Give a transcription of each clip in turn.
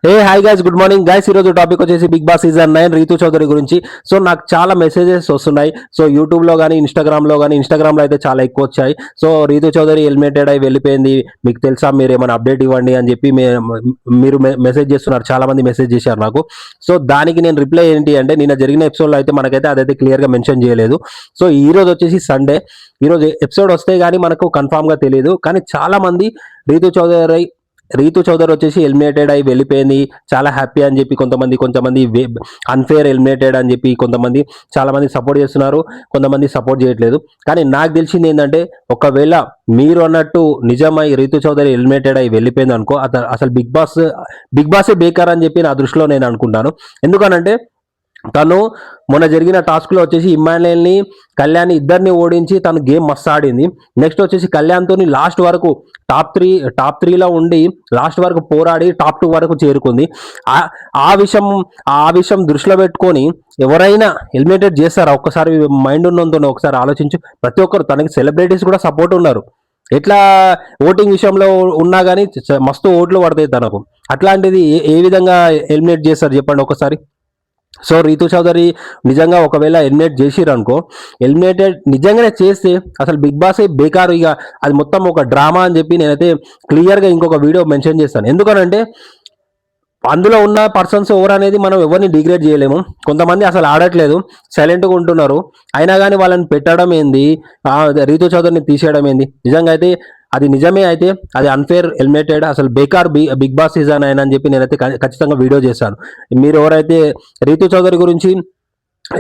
ఏ hi guys, good morning guys. ఈరోజు topic వచ్చేసి Bigg Boss season 9 Ritu Chowdary గురించి. సో నాకు చాలా మెసేజెస్ వస్తున్నాయి. సో యూట్యూబ్లో కానీ ఇన్స్టాగ్రామ్లో అయితే చాలా ఎక్కువ వచ్చాయి. సో రీతు చౌదరి ఎలిమినేటెడ్ అయి వెళ్ళిపోయింది, మీకు తెలుసా, మీరు ఏమైనా అప్డేట్ ఇవ్వండి అని చెప్పి మీరు మెసేజ్ చేస్తున్నారు. చాలా మంది మెసేజ్ చేశారు నాకు. సో దానికి నేను రిప్లై ఏంటి అంటే, నిన్న జరిగిన ఎపిసోడ్లో అయితే మనకైతే అదైతే క్లియర్గా మెన్షన్ చేయలేదు. సో ఈ రోజు వచ్చేసి సండే, ఈరోజు ఎపిసోడ్ వస్తే కానీ మనకు కన్ఫామ్గా తెలియదు. కానీ చాలా మంది రీతు చౌదరి వచ్చేసి ఎలిమినేటెడ్ అయి వెళ్ళిపోయింది, చాలా హ్యాపీ అని చెప్పి కొంతమంది అన్ఫేర్ ఎలిమినేటెడ్ అని చెప్పి చాలా మంది సపోర్ట్ చేస్తున్నారు, కొంతమంది సపోర్ట్ చేయట్లేదు. కానీ నాకు తెలిసింది ఏంటంటే, ఒకవేళ మీరు అన్నట్టు నిజమై రీతు చౌదరి ఎలిమినేటెడ్ అయి వెళ్ళిపోయింది అనుకో, అసలు బిగ్ బాసే బేకార్ అని చెప్పి నా దృష్టిలో నేను అనుకుంటాను. ఎందుకనంటే తను మొన్న జరిగిన టాస్క్లో వచ్చేసి ఇమ్మాన్యుయల్ని, కళ్యాణ్ ఇద్దరిని ఓడించి తను గేమ్ మస్తు ఆడింది. నెక్స్ట్ వచ్చేసి కళ్యాణ్తో లాస్ట్ వరకు టాప్ త్రీలో ఉండి లాస్ట్ వరకు పోరాడి టాప్ 2 వరకు చేరుకుంది. ఆ విషయం దృష్టిలో పెట్టుకొని ఎవరైనా ఎలిమినేటెడ్ చేస్తారా? ఒక్కసారి మైండ్ ఉన్నంతో ఒకసారి ఆలోచించు. ప్రతి ఒక్కరు, తనకి సెలబ్రిటీస్ కూడా సపోర్ట్ ఉన్నారు. ఎట్లా ఓటింగ్ విషయంలో ఉన్నా కానీ మస్తు ఓట్లు పడతాయి తనకు. అట్లాంటిది ఏ విధంగా ఎలిమినేట్ చేస్తారు చెప్పండి ఒకసారి. సో రీతు చౌదరి నిజంగా ఒకవేళ ఎలిమినేట్ చేసిరు అనుకో, ఎలిమినేటెడ్ నిజంగానే చేస్తే అసలు బిగ్ బాస్ బేకారు. ఇక అది మొత్తం ఒక డ్రామా అని చెప్పి నేనైతే క్లియర్గా ఇంకొక వీడియో మెన్షన్ చేస్తాను. ఎందుకనంటే అందులో ఉన్న పర్సన్స్ ఎవరు అనేది మనం ఎవరిని డిగ్రేడ్ చేయలేము. కొంతమంది అసలు ఆడట్లేదు, సైలెంట్గా ఉంటున్నారు. అయినా కానీ వాళ్ళని పెట్టడం ఏంది, రీతు చౌదరిని తీసేయడం ఏంది? నిజంగా అయితే అది నిజమే అయితే అది అన్ఫేర్ ఎలిమినేటెడ్, అసలు బేకార్ బిగ్ బాస్ సీజన్ అయినా అని చెప్పి నేనైతే ఖచ్చితంగా వీడియో చేశాను. మీరు ఎవరైతే రీతు చౌదరి గురించి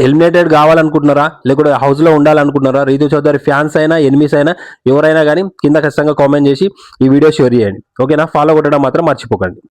ఎలిమినేటెడ్ కావాలనుకుంటున్నారా, లేకుంటే హౌస్లో ఉండాలనుకుంటున్నారా, రీతు చౌదరి ఫ్యాన్స్ అయినా ఎనిమీస్ అయినా ఎవరైనా కానీ కింద ఖచ్చితంగా కామెంట్ చేసి ఈ వీడియో షేర్ చేయండి. ఓకేనా? ఫాలో కొట్టడం మాత్రం మర్చిపోకండి.